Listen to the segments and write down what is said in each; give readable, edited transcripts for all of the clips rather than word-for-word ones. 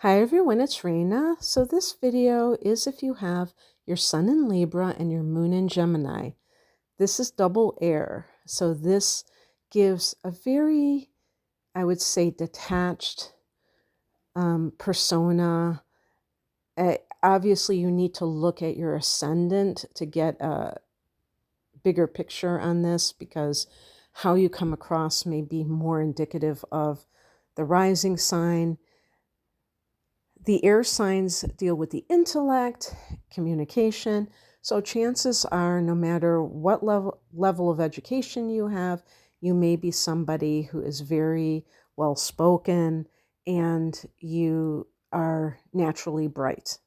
Hi everyone, it's Raina. So this video is if you have your sun in Libra and your moon in Gemini. This is double air. So this gives a very, I would say, detached persona. Obviously, you need to look at your ascendant to get a bigger picture on this because how you come across may be more indicative of the rising sign. The air signs deal with the intellect, communication. So chances are, no matter what level of education you have, you may be somebody who is very well spoken and you are naturally bright.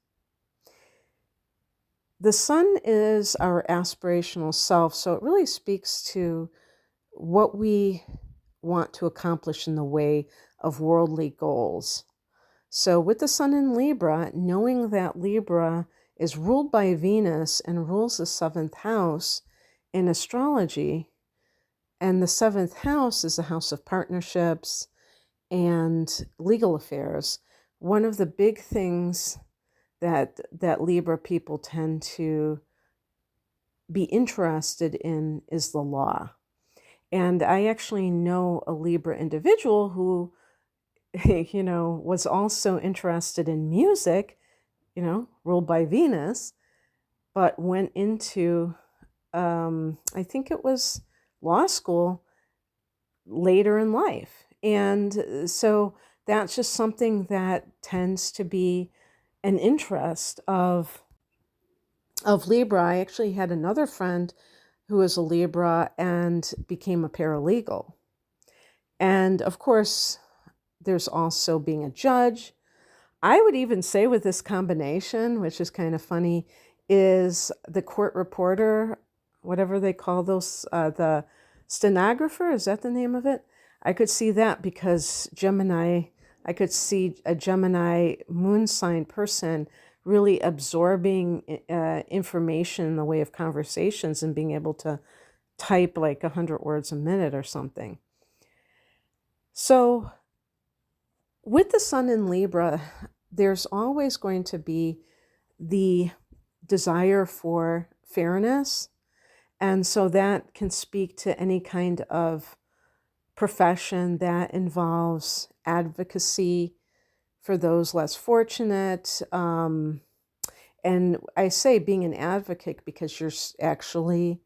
The sun is our aspirational self, so it really speaks to what we want to accomplish in the way of worldly goals. So with the sun in Libra, knowing that Libra is ruled by Venus and rules the seventh house in astrology, and the seventh house is the house of partnerships and legal affairs, one of the big things that Libra people tend to be interested in is the law. And I actually know a Libra individual who was also interested in music, ruled by Venus, but went into, I think it was law school later in life. And so that's just something that tends to be an interest of Libra. I actually had another friend who was a Libra and became a paralegal. And of course, there's also being a judge. I would even say with this combination, which is kind of funny, is the court reporter, whatever they call those, the stenographer, is that the name of it? I could see that because I could see a Gemini moon sign person really absorbing information in the way of conversations and being able to type like 100 words a minute or something. So with the sun in Libra, there's always going to be the desire for fairness. And so that can speak to any kind of profession that involves advocacy for those less fortunate. And I say being an advocate because you're actually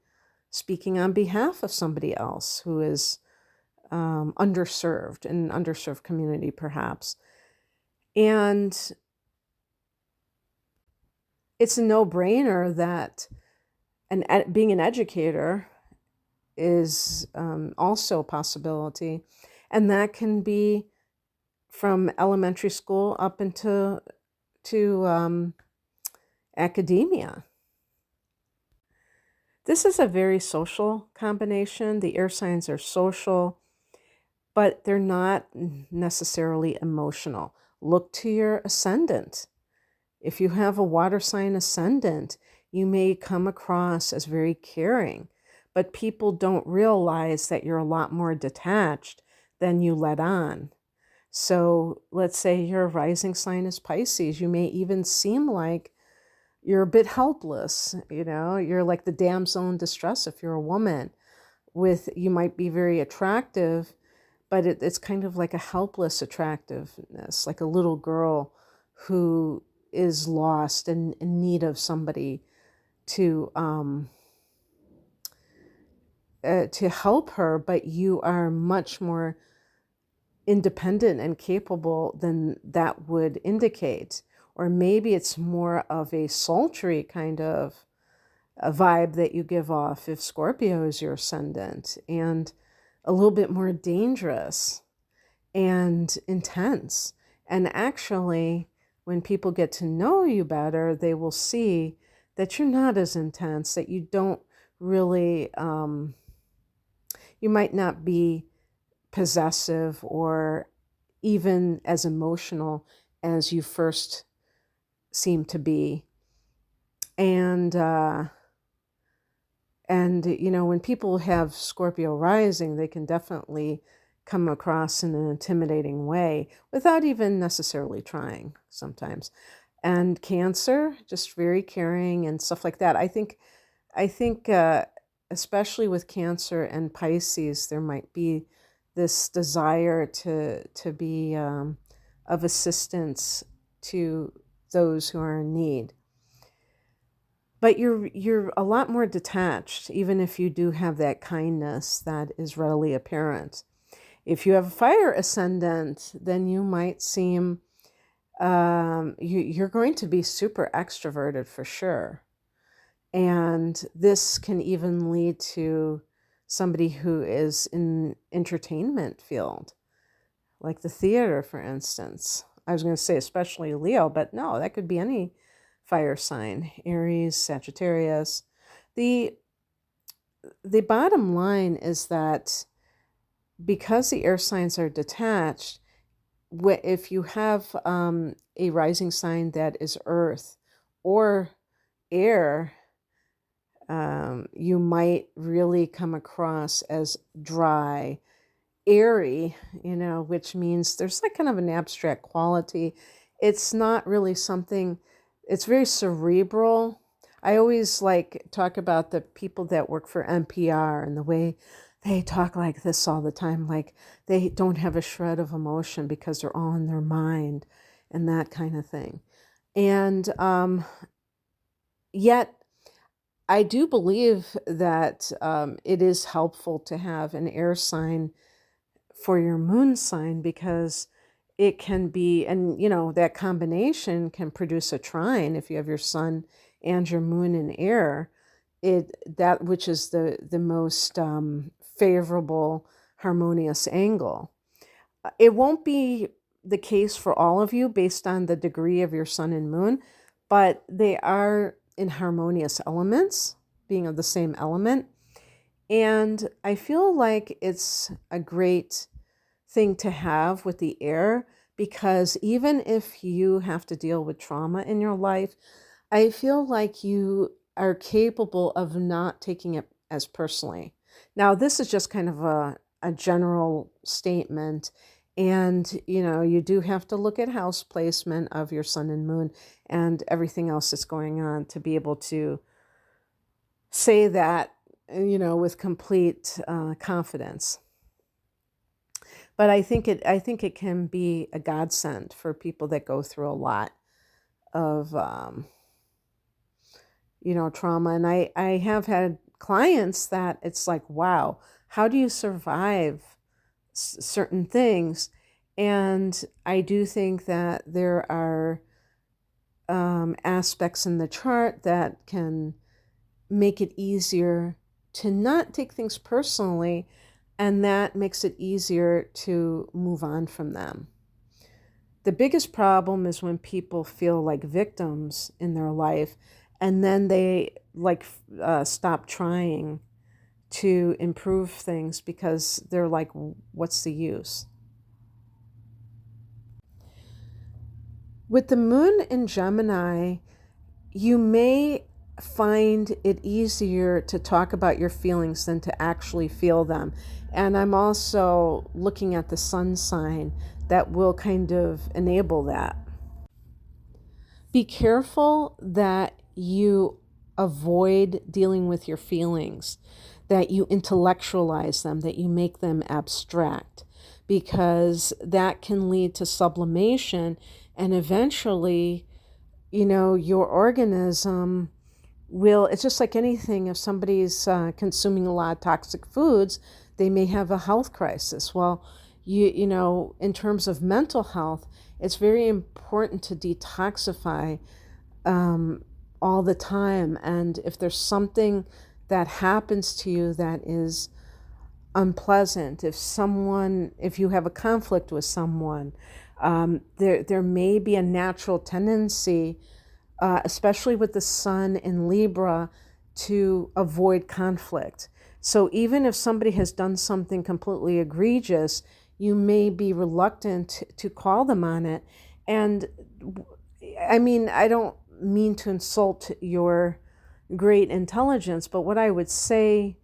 speaking on behalf of somebody else who is underserved, in an underserved community perhaps. And it's a no-brainer that being an educator is also a possibility. And that can be from elementary school up into academia. This is a very social combination. The air signs are social, but they're not necessarily emotional. Look to your ascendant. If you have a water sign ascendant, you may come across as very caring, but people don't realize that you're a lot more detached than you let on. So let's say your rising sign is Pisces. You may even seem like you're a bit helpless. You're like the damsel in distress if you're a woman. You might be very attractive, but it's kind of like a helpless attractiveness, like a little girl who is lost and in need of somebody to help her, but you are much more independent and capable than that would indicate. Or maybe it's more of a sultry kind of a vibe that you give off if Scorpio is your ascendant, and a little bit more dangerous and intense. And actually, when people get to know you better, they will see that you're not as intense, that you don't really, you might not be possessive or even as emotional as you first seem to be. And when people have Scorpio rising, they can definitely come across in an intimidating way without even necessarily trying sometimes. And Cancer, just very caring and stuff like that. I think especially with Cancer and Pisces, there might be this desire to be of assistance to those who are in need. But you're a lot more detached, even if you do have that kindness that is readily apparent. If you have a fire ascendant, then you might seem you're going to be super extroverted for sure. And this can even lead to somebody who is in entertainment field, like the theater, for instance. I was going to say especially Leo, but no, that could be any fire sign, Aries, Sagittarius. The bottom line is that because the air signs are detached, if you have a rising sign that is earth or air, you might really come across as dry, airy, which means there's like kind of an abstract quality. It's not really something, it's very cerebral. I always like talk about the people that work for NPR and the way they talk like this all the time, like they don't have a shred of emotion because they're all in their mind and that kind of thing. And yet, I do believe that it is helpful to have an air sign for your moon sign because it can be, and that combination can produce a trine if you have your sun and your moon in air. That which is the most favorable harmonious angle. It won't be the case for all of you based on the degree of your sun and moon, but they are in harmonious elements, being of the same element. And I feel like it's a great thing to have with the air because even if you have to deal with trauma in your life, I feel like you are capable of not taking it as personally. Now, this is just kind of a general statement. And, you do have to look at house placement of your sun and moon and everything else that's going on to be able to say that, with complete confidence. But I think it can be a godsend for people that go through a lot of, trauma. And I have had clients that it's like, wow, how do you survive certain things? And I do think that there are aspects in the chart that can make it easier to not take things personally, and that makes it easier to move on from them. The biggest problem is when people feel like victims in their life and then they stop trying to improve things because they're like, what's the use? With the moon in Gemini, you may find it easier to talk about your feelings than to actually feel them. And I'm also looking at the sun sign that will kind of enable that. Be careful that you avoid dealing with your feelings, that you intellectualize them, that you make them abstract, because that can lead to sublimation and eventually, your organism it's just like anything. If somebody's consuming a lot of toxic foods, they may have a health crisis. Well, in terms of mental health, it's very important to detoxify all the time. And if there's something that happens to you that is unpleasant, if you have a conflict with someone, there may be a natural tendency, especially with the sun in Libra, to avoid conflict. So even if somebody has done something completely egregious, you may be reluctant to call them on it. And I mean, I don't mean to insult your great intelligence, but what I would say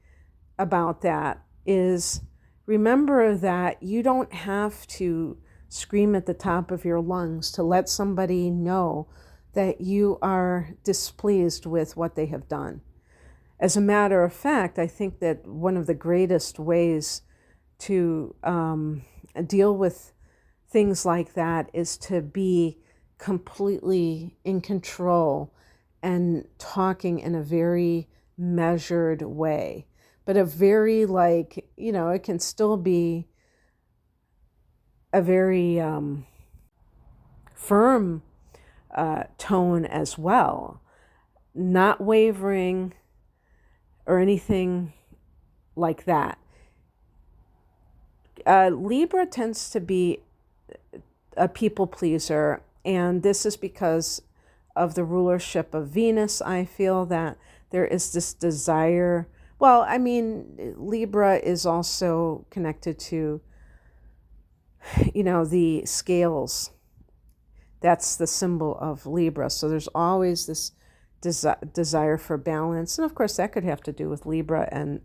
about that is remember that you don't have to scream at the top of your lungs to let somebody know that you are displeased with what they have done. As a matter of fact, I think that one of the greatest ways to deal with things like that is to be completely in control and talking in a very measured way, but a very, like, it can still be a very firm tone as well, not wavering or anything like that. Libra tends to be a people pleaser, and this is because of the rulership of Venus. I feel that there is this desire. Well, I mean, Libra is also connected to, the scales. That's the symbol of Libra. So there's always this desire for balance. And of course, that could have to do with Libra and,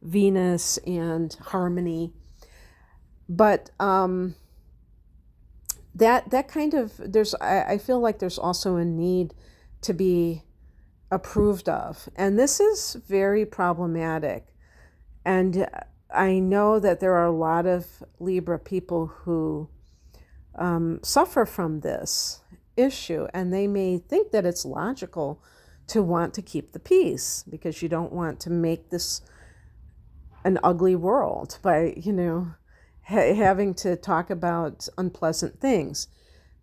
Venus and harmony. But that kind of, I feel like there's also a need to be approved of. And this is very problematic. And I know that there are a lot of Libra people who suffer from this issue, and they may think that it's logical to want to keep the peace because you don't want to make this an ugly world by, having to talk about unpleasant things.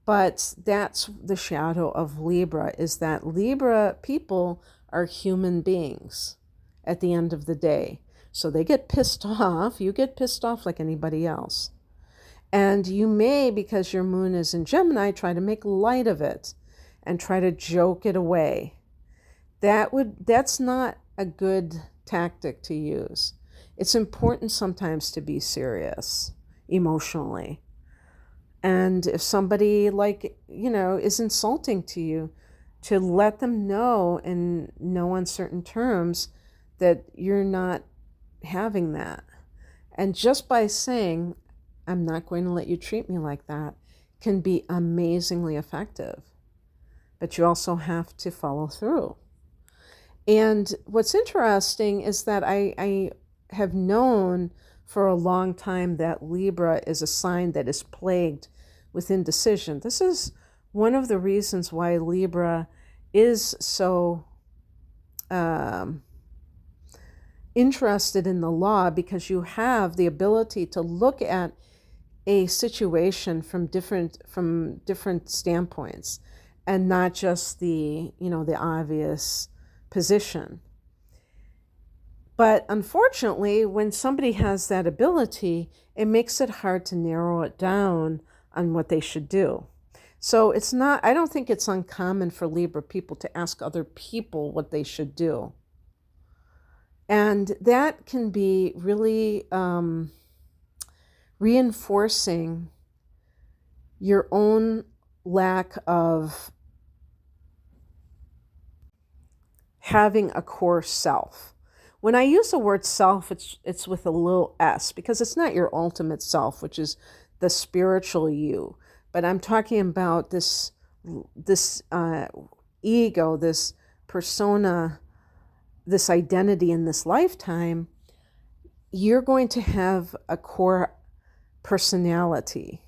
But that's the shadow of Libra, is that Libra people are human beings at the end of the day. So they get pissed off. You get pissed off like anybody else. And you may, because your moon is in Gemini, try to make light of it and try to joke it away. That's not a good tactic to use. It's important sometimes to be serious emotionally. And if somebody is insulting to you, to let them know in no uncertain terms that you're not having that. And just by saying, I'm not going to let you treat me like that, can be amazingly effective. But you also have to follow through. And what's interesting is that I have known for a long time that Libra is a sign that is plagued with indecision. This is one of the reasons why Libra is so interested in the law, because you have the ability to look at a situation from different standpoints and not just the obvious position. But unfortunately, when somebody has that ability, it makes it hard to narrow it down on what they should do. So I don't think it's uncommon for Libra people to ask other people what they should do. And that can be really reinforcing your own lack of having a core self. When I use the word self, it's with a little s, because it's not your ultimate self, which is the spiritual you. But I'm talking about this ego, this persona, this identity in this lifetime. You're going to have a core personality.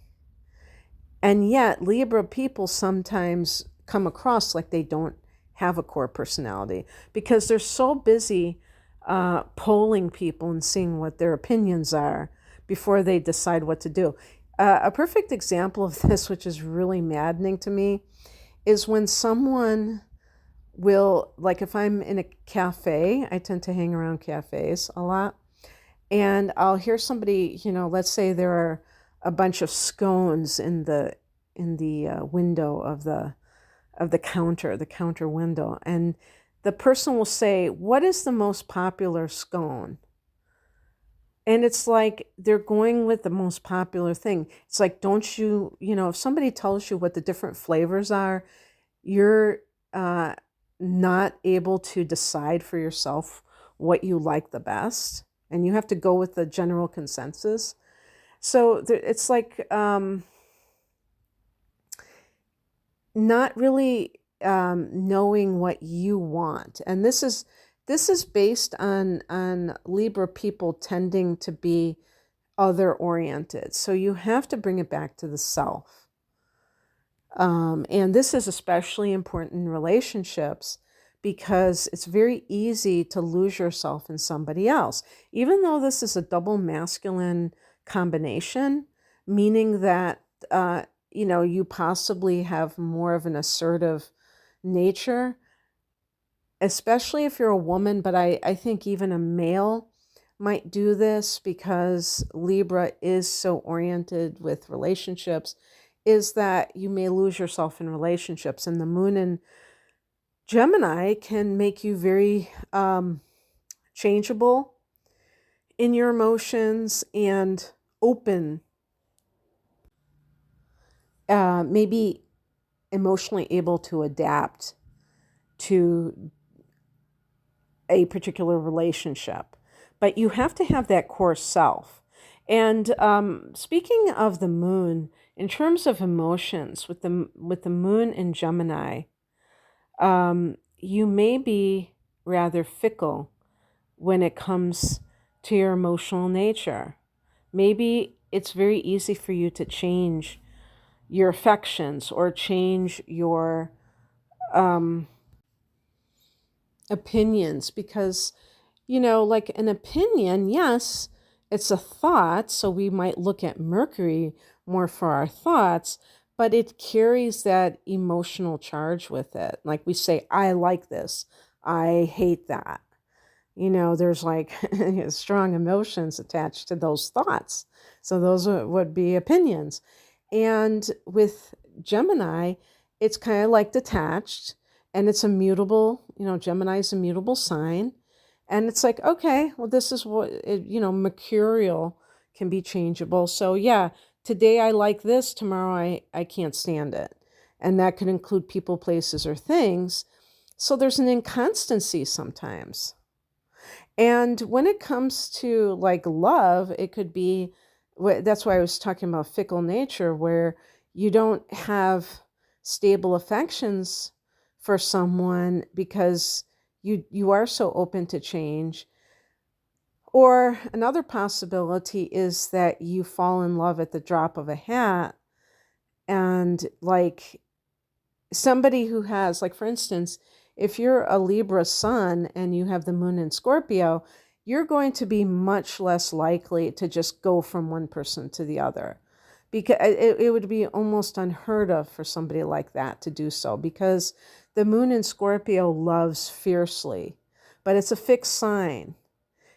And yet Libra people sometimes come across like they don't have a core personality because they're so busy polling people and seeing what their opinions are before they decide what to do. A perfect example of this, which is really maddening to me, is when someone will, like if I'm in a cafe, I tend to hang around cafes a lot, and I'll hear somebody, let's say there are a bunch of scones in the window of the counter window, and the person will say, "What is the most popular scone?" And it's like they're going with the most popular thing. It's like, don't you, if somebody tells you what the different flavors are, you're not able to decide for yourself what you like the best and you have to go with the general consensus. So it's like not really knowing what you want. And this is based on Libra people tending to be other oriented. So you have to bring it back to the self. And this is especially important in relationships because it's very easy to lose yourself in somebody else. Even though this is a double masculine combination, meaning that, you possibly have more of an assertive nature, especially if you're a woman, but I think even a male might do this because Libra is so oriented with relationships, is that you may lose yourself in relationships. And the moon in Gemini can make you very changeable in your emotions and open, maybe emotionally able to adapt to a particular relationship. But you have to have that core self. And speaking of the moon, in terms of emotions, with the moon in Gemini, you may be rather fickle when it comes to your emotional nature. Maybe it's very easy for you to change your affections or change your opinions because, like an opinion, yes, it's a thought, so we might look at Mercury more for our thoughts, but it carries that emotional charge with it. Like we say, I like this, I hate that. There's like strong emotions attached to those thoughts. So those would be opinions. And with Gemini, it's kind of like detached, and it's a mutable, Gemini is a mutable sign. And it's like, okay, well, this is what, mercurial can be changeable. So yeah, today I like this, tomorrow I can't stand it. And that could include people, places, or things. So there's an inconstancy sometimes. And when it comes to like love, it could be, that's why I was talking about fickle nature, where you don't have stable affections for someone because you are so open to change. Or another possibility is that you fall in love at the drop of a hat, and like somebody who has, like, for instance, if you're a Libra sun and you have the moon in Scorpio, you're going to be much less likely to just go from one person to the other, because it would be almost unheard of for somebody like that to do so, because the moon in Scorpio loves fiercely, but it's a fixed sign.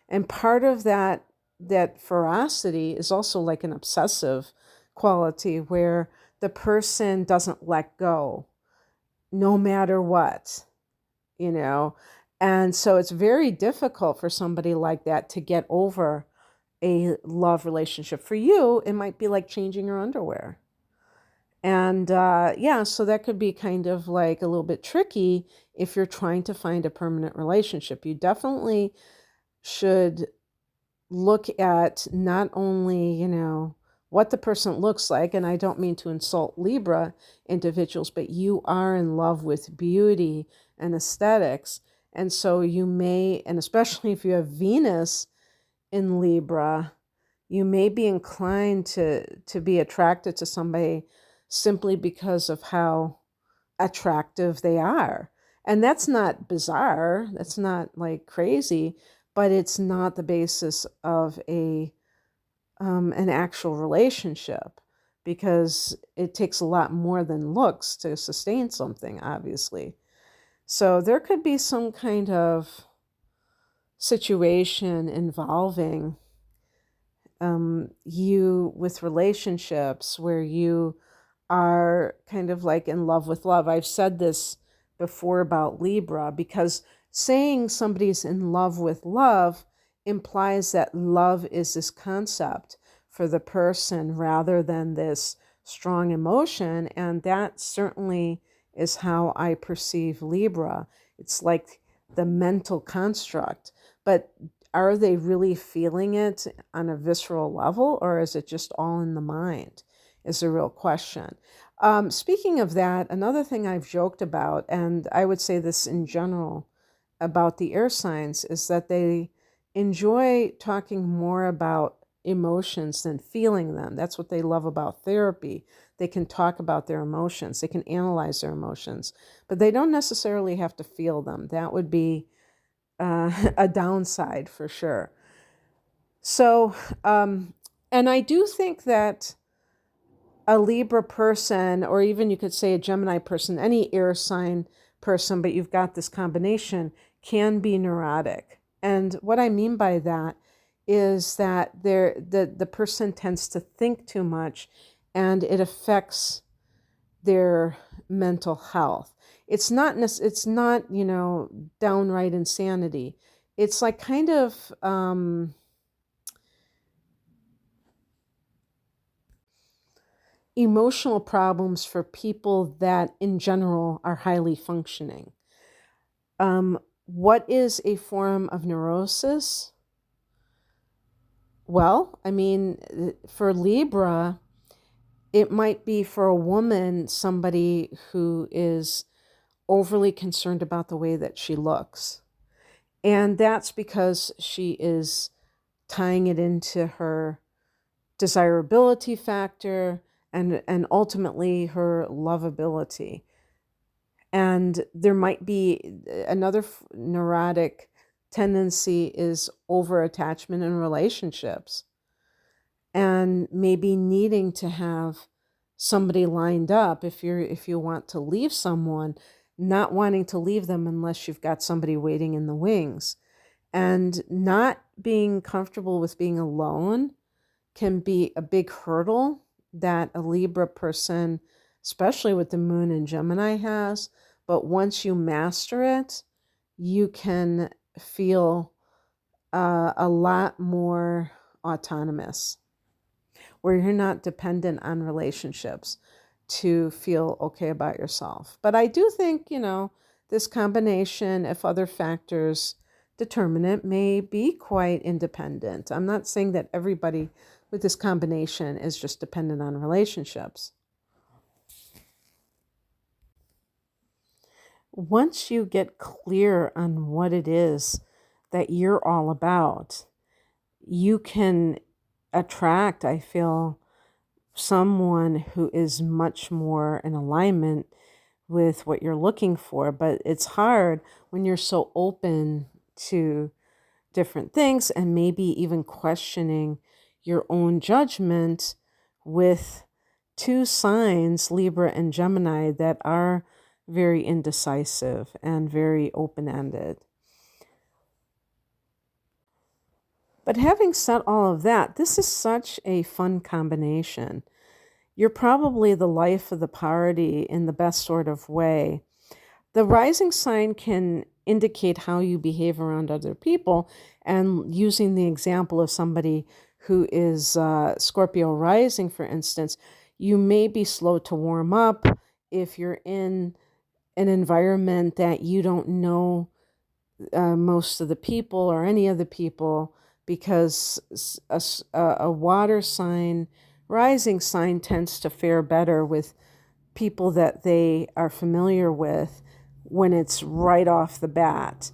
And part of that ferocity is also like an obsessive quality where the person doesn't let go no matter what, And so it's very difficult for somebody like that to get over a love relationship. For you, it might be like changing your underwear. And so that could be kind of like a little bit tricky if you're trying to find a permanent relationship. You definitely should look at not only, what the person looks like, and I don't mean to insult Libra individuals, but you are in love with beauty and aesthetics. And so you may, and especially if you have Venus in Libra, you may be inclined to be attracted to somebody simply because of how attractive they are. And that's not bizarre. That's not like crazy, but it's not the basis of an actual relationship, because it takes a lot more than looks to sustain something, obviously. So there could be some kind of situation involving you with relationships where you are kind of like in love with love. I've said this before about Libra, because saying somebody's in love with love implies that love is this concept for the person rather than this strong emotion. And that certainly is how I perceive Libra. It's like the mental construct. But are they really feeling it on a visceral level, or is it just all in the mind, is a real question. Speaking of that, another thing I've joked about, and I would say this in general about the air signs, is that they enjoy talking more about emotions than feeling them. That's what they love about therapy. They can talk about their emotions, they can analyze their emotions, but they don't necessarily have to feel them. That would be a downside for sure. So, and I do think that a Libra person, or even you could say a Gemini person, any air sign person, but you've got this combination, can be neurotic. And what I mean by that is that the person tends to think too much, and it affects their mental health. It's not downright insanity. It's like kind of emotional problems for people that in general are highly functioning. What is a form of neurosis? Well, I mean, for Libra, it might be, for a woman, somebody who is overly concerned about the way that she looks. And that's because she is tying it into her desirability factor and ultimately her lovability. And there might be another neurotic tendency is over attachment in relationships, and maybe needing to have somebody lined up if you want to leave someone, not wanting to leave them unless you've got somebody waiting in the wings. And not being comfortable with being alone can be a big hurdle that a Libra person, especially with the moon in Gemini, has. But once you master it, you can feel a lot more autonomous, where you're not dependent on relationships to feel okay about yourself. But I do think, this combination, if other factors determine it, may be quite independent. I'm not saying that everybody with this combination is just dependent on relationships. Once you get clear on what it is that you're all about, you can attract, I feel, someone who is much more in alignment with what you're looking for. But it's hard when you're so open to different things and maybe even questioning your own judgment with two signs, Libra and Gemini, that are very indecisive and very open-ended. But having said all of that, this is such a fun combination. You're probably the life of the party in the best sort of way. The rising sign can indicate how you behave around other people. And using the example of somebody who is Scorpio rising, for instance, you may be slow to warm up if you're in an environment that you don't know most of the people or any of the people, because a water sign, rising sign, tends to fare better with people that they are familiar with when it's right off the bat.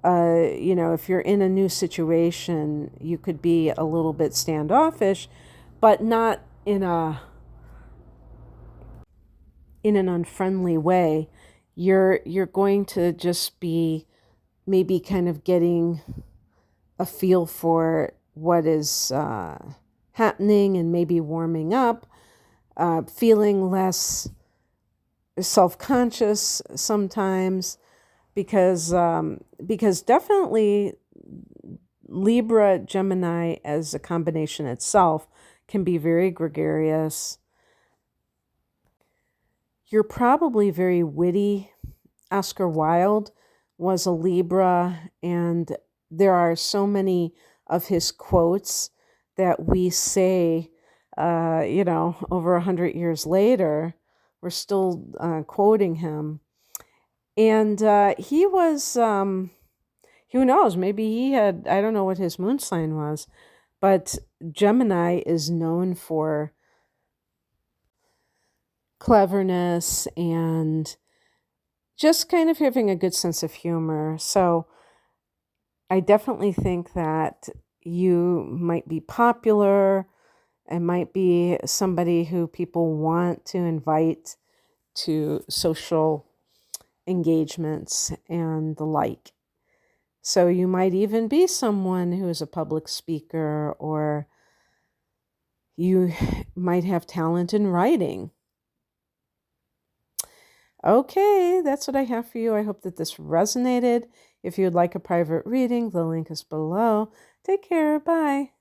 If you're in a new situation, you could be a little bit standoffish, but not in an unfriendly way. You're going to just be maybe kind of getting a feel for what is happening and maybe warming up, feeling less self-conscious sometimes, because definitely Libra Gemini as a combination itself can be very gregarious. You're probably very witty. Oscar Wilde was a Libra, and there are so many of his quotes that we say, over 100 years later, we're still quoting him. And he was who knows? Maybe he had, I don't know what his moon sign was, but Gemini is known for cleverness and just kind of having a good sense of humor. So I definitely think that you might be popular and might be somebody who people want to invite to social engagements and the like. So you might even be someone who is a public speaker, or you might have talent in writing. Okay, that's what I have for you. I hope that this resonated. If you would like a private reading, the link is below. Take care. Bye.